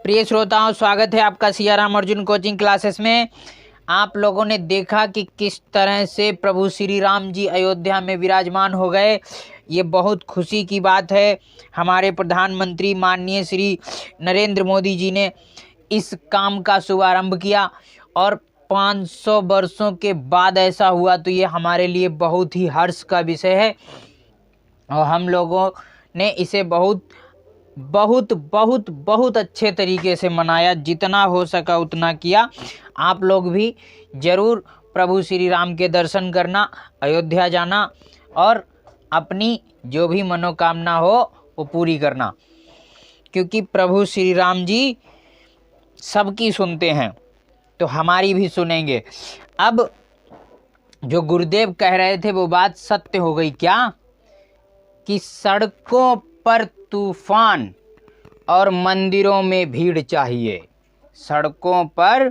प्रिय श्रोताओं, स्वागत है आपका सियाराम अर्जुन कोचिंग क्लासेस में। आप लोगों ने देखा कि किस तरह से प्रभु श्री राम जी अयोध्या में विराजमान हो गए। ये बहुत खुशी की बात है। हमारे प्रधानमंत्री माननीय श्री नरेंद्र मोदी जी ने इस काम का शुभारंभ किया और 500 वर्षों के बाद ऐसा हुआ, तो ये हमारे लिए बहुत ही हर्ष का विषय है और हम लोगों ने इसे बहुत बहुत बहुत बहुत अच्छे तरीके से मनाया। जितना हो सका उतना किया। आप लोग भी जरूर प्रभु श्री राम के दर्शन करना, अयोध्या जाना और अपनी जो भी मनोकामना हो वो पूरी करना, क्योंकि प्रभु श्री राम जी सबकी सुनते हैं तो हमारी भी सुनेंगे। अब जो गुरुदेव कह रहे थे वो बात सत्य हो गई क्या, कि सड़कों पर तूफान और मंदिरों में भीड़ चाहिए। सड़कों पर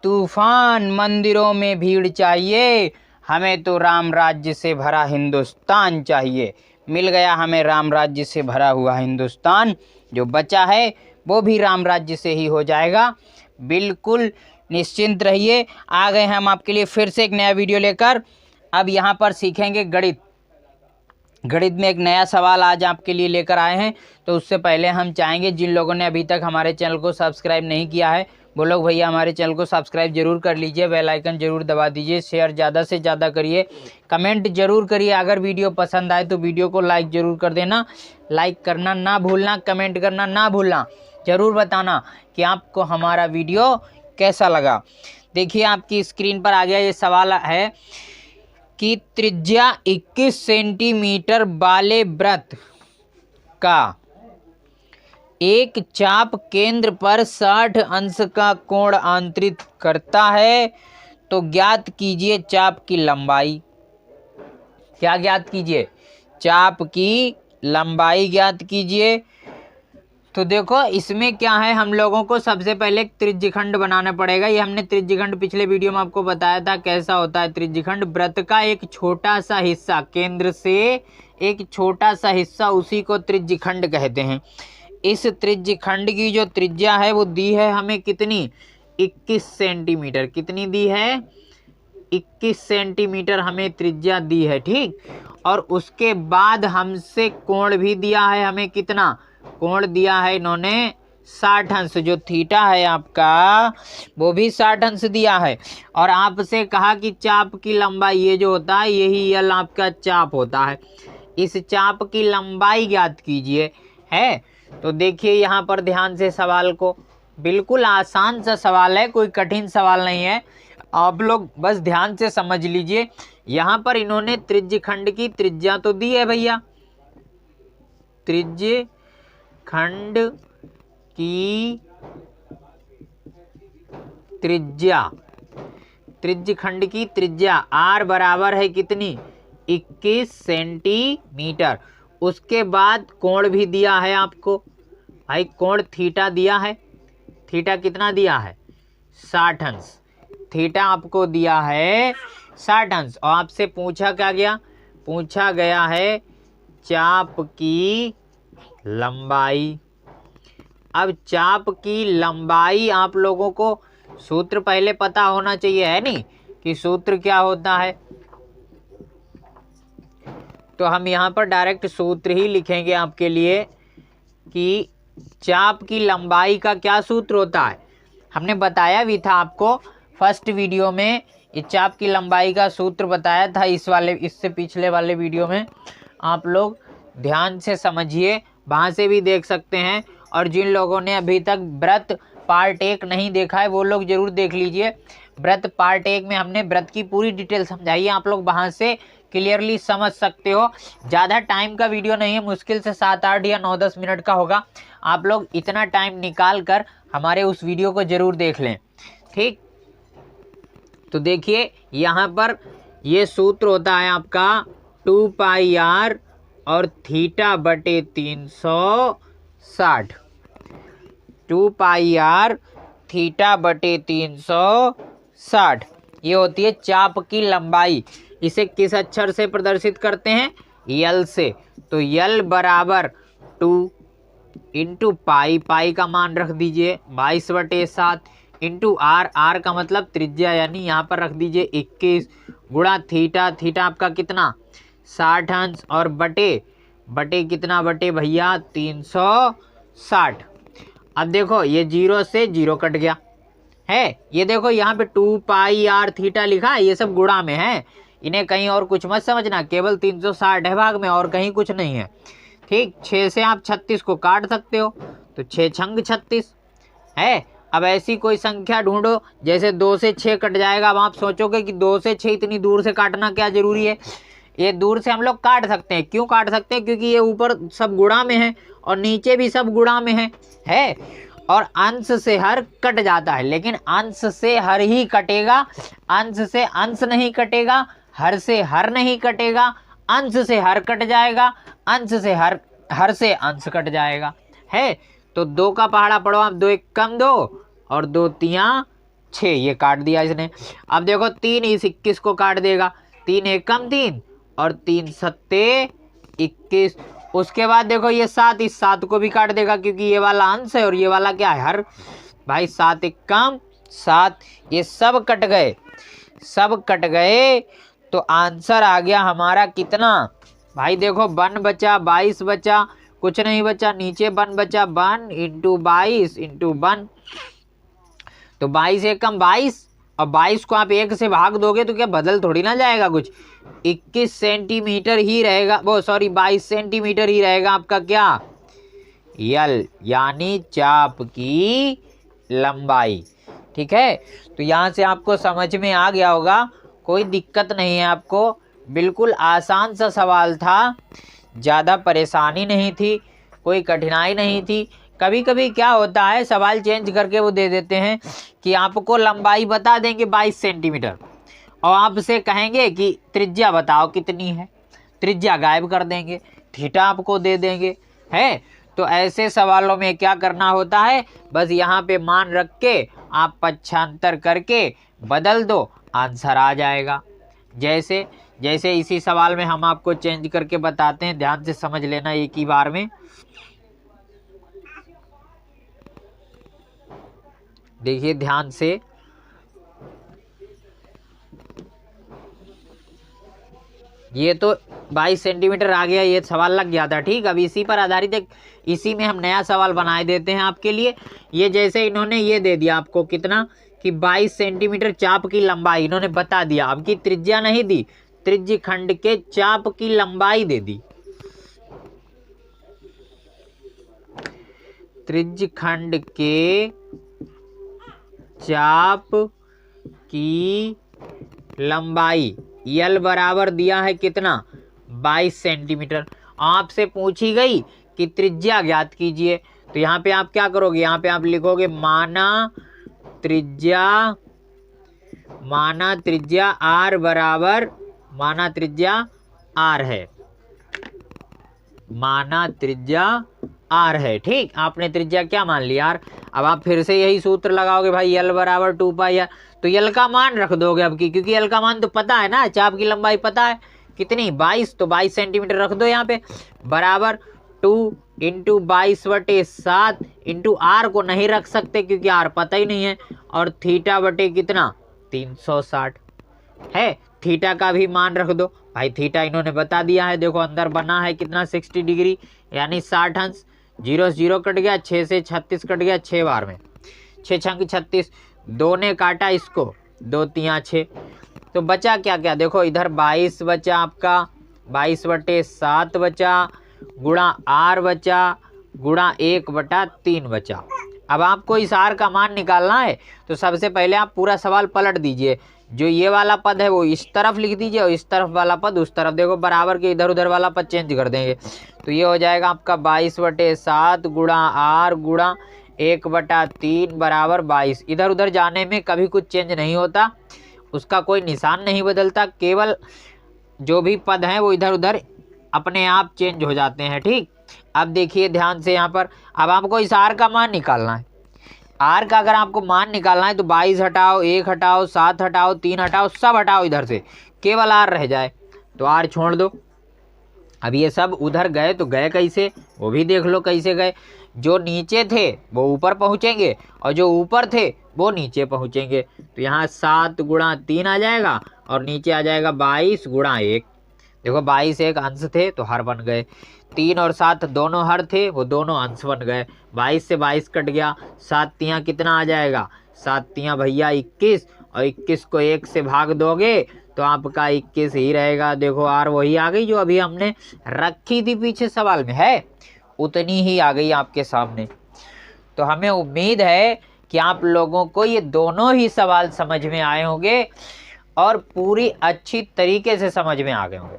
तूफान, मंदिरों में भीड़ चाहिए। हमें तो राम राज्य से भरा हिंदुस्तान चाहिए। मिल गया हमें राम राज्य से भरा हुआ हिंदुस्तान। जो बचा है वो भी राम राज्य से ही हो जाएगा। बिल्कुल निश्चिंत रहिए। आ गए हम आपके लिए फिर से एक नया वीडियो लेकर। अब यहाँ पर सीखेंगे गणित। गणित में एक नया सवाल आज आपके लिए लेकर आए हैं। तो उससे पहले हम चाहेंगे, जिन लोगों ने अभी तक हमारे चैनल को सब्सक्राइब नहीं किया है वो लोग भैया हमारे चैनल को सब्सक्राइब जरूर कर लीजिए, बेल आइकन जरूर दबा दीजिए, शेयर ज़्यादा से ज़्यादा करिए, कमेंट जरूर करिए। अगर वीडियो पसंद आए तो वीडियो को लाइक जरूर कर देना। लाइक करना ना भूलना, कमेंट करना ना भूलना, ज़रूर बताना कि आपको हमारा वीडियो कैसा लगा। देखिए आपकी स्क्रीन पर आ गया ये सवाल है कि त्रिज्या 21 सेंटीमीटर वाले वृत्त का एक चाप केंद्र पर 60 अंश का कोण आंतरित करता है, तो ज्ञात कीजिए चाप की लंबाई। क्या ज्ञात कीजिए? चाप की लंबाई ज्ञात कीजिए। तो देखो इसमें क्या है, हम लोगों को सबसे पहले एक त्रिज्यखंड बनाना पड़ेगा। ये हमने त्रिज्यखंड पिछले वीडियो में आपको बताया था कैसा होता है त्रिज्यखंड। वृत्त का एक छोटा सा हिस्सा, केंद्र से एक छोटा सा हिस्सा, उसी को त्रिज्यखंड कहते हैं। इस त्रिज्यखंड की जो त्रिज्या है वो दी है हमें कितनी? 21 सेंटीमीटर। कितनी दी है? 21 सेंटीमीटर हमें त्रिज्या दी है, ठीक। और उसके बाद हमसे कोण भी दिया है हमें। कितना कोण दिया है इन्होंने? 60 अंश। जो थीटा है आपका वो भी 60 अंश दिया है। और आपसे कहा कि चाप की लंबाई, ये जो होता है यही यल आपका चाप होता है। इस चाप की लंबाई ज्ञात कीजिए, है। तो देखिए यहाँ पर ध्यान से सवाल को, बिल्कुल आसान सा सवाल है, कोई कठिन सवाल नहीं है। आप लोग बस ध्यान से समझ लीजिए। यहाँ पर इन्होंने त्रिज्यखंड की त्रिज्या तो दी है भैया, त्रिज्यखंड की त्रिज्या, त्रिज्यखंड की त्रिज्या r बराबर है कितनी? 21 सेंटीमीटर। उसके बाद कोण भी दिया है आपको भाई, कोण थीटा दिया है। थीटा कितना दिया है? 60 अंश। थीटा आपको दिया है 60 अंश। और आपसे पूछा क्या गया? पूछा गया है चाप की लंबाई। अब चाप की लंबाई आप लोगों को सूत्र पहले पता होना चाहिए, है नहीं, कि सूत्र क्या होता है। तो हम यहाँ पर डायरेक्ट सूत्र ही लिखेंगे आपके लिए कि चाप की लंबाई का क्या सूत्र होता है। हमने बताया भी था आपको फर्स्ट वीडियो में, ये चाप की लंबाई का सूत्र बताया था इससे पिछले वाले वीडियो में। आप लोग ध्यान से समझिए, वहाँ से भी देख सकते हैं। और जिन लोगों ने अभी तक व्रत पार्ट 1 नहीं देखा है वो लोग जरूर देख लीजिए। व्रत पार्ट 1 में हमने व्रत की पूरी डिटेल समझाई है, आप लोग वहाँ से क्लियरली समझ सकते हो। ज़्यादा टाइम का वीडियो नहीं है, मुश्किल से 7-8 या 9-10 मिनट का होगा। आप लोग इतना टाइम निकाल कर हमारे उस वीडियो को जरूर देख लें, ठीक। तो देखिए यहाँ पर ये सूत्र होता है आपका 2 पाई r और थीटा बटे 360। 2 पाई r थीटा बटे 360 ये होती है चाप की लंबाई। इसे किस अक्षर से प्रदर्शित करते हैं? यल से। तो यल बराबर 2, इंटू पाई, पाई का मान रख दीजिए 22/7 इंटू आर, आर का मतलब त्रिज्या यानी यहाँ पर रख दीजिए 21 गुणा थीटा, थीटा आपका कितना 60 अंश और बटे बटे कितना बटे भैया 360। अब देखो ये 0 से 0 कट गया है, ये देखो यहाँ पे 2 पाई r थीटा लिखा है, ये सब गुणा में है, इन्हें कहीं और कुछ मत समझना, केवल 360 है भाग में और कहीं कुछ नहीं है। ठीक, 6 से आप 36 को काट सकते हो, तो 6 छंग 36 है। अब ऐसी कोई संख्या ढूंढो जैसे 2 से 6 कट जाएगा। अब आप सोचोगे कि 2 से 6 इतनी दूर से काटना क्या जरूरी है, ये दूर से हम लोग काट सकते हैं। क्यों काट सकते हैं? क्योंकि ये ऊपर सब गुणा में है और नीचे भी सब गुणा में है और अंश से हर कट जाता है, लेकिन अंश से हर ही कटेगा, अंश से अंश नहीं कटेगा, हर से हर नहीं कटेगा, अंश से हर कट जाएगा, अंश से हर से अंश कट जाएगा है। तो 2 का पहाड़ा पढ़ो आप, 2 1 कम 2 और 2 3 6, ये काट दिया इसने। अब देखो 3 इस 21 को काट देगा, 3 1 कम 3 और 3 सत्ते 21। उसके बाद देखो ये 7 इस 7 को भी काट देगा क्योंकि ये वाला अंश है और ये वाला क्या है हर, भाई 7 1 कम 7, ये सब कट गए, सब कट गए। तो आंसर आ गया हमारा कितना भाई, देखो 1 बचा 22 बचा, कुछ नहीं बचा, नीचे 1 बचा, 1 इंटू 22 इंटू 1, तो 22 1 कम 22 और 22 को आप 1 से भाग दोगे तो क्या बदल थोड़ी ना जाएगा कुछ, 21 सेंटीमीटर ही रहेगा, वो सॉरी 22 सेंटीमीटर ही रहेगा आपका क्या यल, यानी चाप की लंबाई। ठीक है, तो यहाँ से आपको समझ में आ गया होगा, कोई दिक्कत नहीं है आपको, बिल्कुल आसान सा सवाल था, ज़्यादा परेशानी नहीं थी, कोई कठिनाई नहीं थी। कभी कभी क्या होता है सवाल चेंज करके वो दे देते हैं कि आपको लंबाई बता देंगे 22 सेंटीमीटर और आपसे कहेंगे कि त्रिज्या बताओ कितनी है, त्रिज्या गायब कर देंगे, थीटा आपको दे देंगे है। तो ऐसे सवालों में क्या करना होता है, बस यहाँ पे मान रख के आप पक्षांतर करके बदल दो, आंसर आ जाएगा। जैसे जैसे इसी सवाल में हम आपको चेंज करके बताते हैं, ध्यान से समझ लेना एक ही बार में। देखिए ध्यान से, ये तो 22 सेंटीमीटर आ गया, ये सवाल लग गया था। ठीक, अब इसी पर आधारित एक इसी में हम नया सवाल बनाए देते हैं आपके लिए। ये जैसे इन्होंने ये दे दिया आपको कितना कि 22 सेंटीमीटर चाप की लंबाई इन्होंने बता दिया, आपकी त्रिज्या नहीं दी, त्रिज्य खंड के चाप की लंबाई दे दी, त्रिज्य खंड के चाप की लंबाई यल बराबर दिया है कितना 22 सेंटीमीटर। आपसे पूछी गई कि त्रिज्या ज्ञात कीजिए, तो यहाँ पे आप क्या करोगे, यहाँ पे आप लिखोगे माना त्रिज्या आर बराबर, माना त्रिज्या आर है, माना त्रिज्या आर है। ठीक, आपने त्रिज्या क्या मान लिया आर। अब आप फिर से यही सूत्र लगाओगे भाई, यल बराबर 2 पाई आर, तो यल का मान रख दोगे अब की, क्योंकि यल का मान तो पता है ना, चाप की लंबाई पता है कितनी 22, तो 22 सेंटीमीटर रख दो यहाँ पे, बराबर 2 इंटू 22/7 इंटू आर को नहीं रख सकते क्योंकि आर पता ही नहीं है, और थीटा बटे कितना 360 है, थीटा का भी मान रख दो भाई, थीटा इन्होंने बता दिया है, देखो अंदर बना है कितना 60 डिग्री यानी 60 अंश, 0 से 0 कट गया, 6 से 36 कट गया, 6 बार में 6 छंग 36, 2 ने काटा इसको, 2 3 6, तो बचा क्या क्या, देखो इधर 22 बचा आपका, 22/7 बचा, गुणा आर बचा, गुणा 1/3 बचा। अब आपको इस आर का मान निकालना है, तो सबसे पहले आप पूरा सवाल पलट दीजिए, जो ये वाला पद है वो इस तरफ लिख दीजिए और इस तरफ वाला पद उस तरफ, देखो बराबर के इधर उधर वाला पद चेंज कर देंगे, तो ये हो जाएगा आपका 22/7 गुणा आर गुणा 1/3 बराबर 22। इधर उधर जाने में कभी कुछ चेंज नहीं होता, उसका कोई निशान नहीं बदलता, केवल जो भी पद हैं वो इधर उधर अपने आप चेंज हो जाते हैं। ठीक, अब देखिए ध्यान से यहाँ पर, अब आपको इस आर का मान निकालना है, आर का अगर आपको मान निकालना है तो 22 हटाओ, 1 हटाओ, 7 हटाओ, 3 हटाओ, सब हटाओ इधर से, केवल आर रह जाए, तो आर छोड़ दो, अब ये सब उधर गए तो गए कैसे, वो भी देख लो कैसे गए। जो नीचे थे वो ऊपर पहुँचेंगे और जो ऊपर थे वो नीचे पहुँचेंगे। तो यहाँ 7 गुणा 3 आ जाएगा और नीचे आ जाएगा 22 गुणा 1। देखो 22 एक अंश थे तो हर बन गए, 3 और 7 दोनों हर थे, वो दोनों अंश बन गए। 22 से 22 कट गया, 7 तियाँ कितना आ जाएगा, 7 तियाँ भैया 21, और 21 को 1 से भाग दोगे तो आपका 21 ही रहेगा। देखो आर वही आ गई जो अभी हमने रखी थी पीछे सवाल में, है उतनी ही आ गई आपके सामने। तो हमें उम्मीद है कि आप लोगों को ये दोनों ही सवाल समझ में आए होंगे और पूरी अच्छी तरीके से समझ में आ गए होंगे।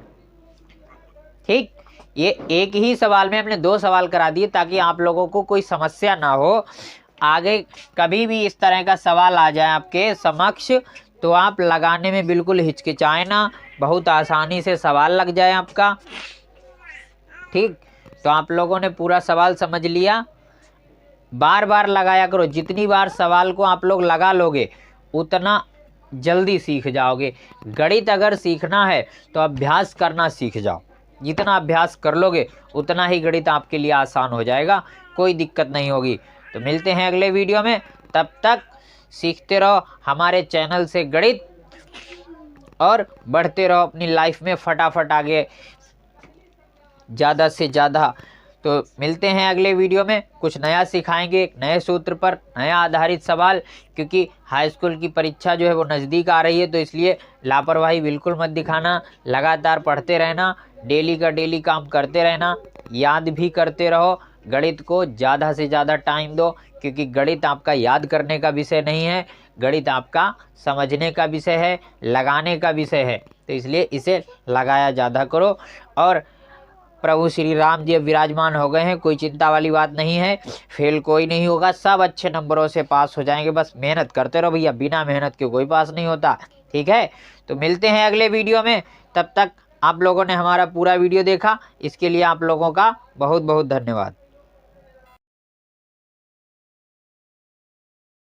ठीक, ये एक ही सवाल में हमने 2 सवाल करा दिए ताकि आप लोगों को कोई समस्या ना हो। आगे कभी भी इस तरह का सवाल आ जाए आपके समक्ष तो आप लगाने में बिल्कुल हिचकिचाएं ना, बहुत आसानी से सवाल लग जाए आपका। ठीक, तो आप लोगों ने पूरा सवाल समझ लिया। बार बार लगाया करो, जितनी बार सवाल को आप लोग लगा लोगे उतना जल्दी सीख जाओगे। गणित अगर सीखना है तो अभ्यास करना सीख जाओ, जितना अभ्यास कर लोगे उतना ही गणित आपके लिए आसान हो जाएगा, कोई दिक्कत नहीं होगी। तो मिलते हैं अगले वीडियो में, तब तक सीखते रहो हमारे चैनल से गणित और बढ़ते रहो अपनी लाइफ में फटाफट आगे ज़्यादा से ज़्यादा। तो मिलते हैं अगले वीडियो में, कुछ नया सिखाएंगे, एक नए सूत्र पर नया आधारित सवाल, क्योंकि हाई स्कूल की परीक्षा जो है वो नज़दीक आ रही है, तो इसलिए लापरवाही बिल्कुल मत दिखाना, लगातार पढ़ते रहना, डेली का डेली काम करते रहना, याद भी करते रहो। गणित को ज़्यादा से ज़्यादा टाइम दो, क्योंकि गणित आपका याद करने का विषय नहीं है, गणित आपका समझने का विषय है, लगाने का विषय है। तो इसलिए इसे लगाया ज़्यादा करो। और प्रभु श्री राम जी विराजमान हो गए हैं, कोई चिंता वाली बात नहीं है, फेल कोई नहीं होगा, सब अच्छे नंबरों से पास हो जाएंगे। बस मेहनत करते रहो भैया, बिना मेहनत के कोई पास नहीं होता। ठीक है, तो मिलते हैं अगले वीडियो में, तब तक आप लोगों ने हमारा पूरा वीडियो देखा, इसके लिए आप लोगों का बहुत बहुत धन्यवाद।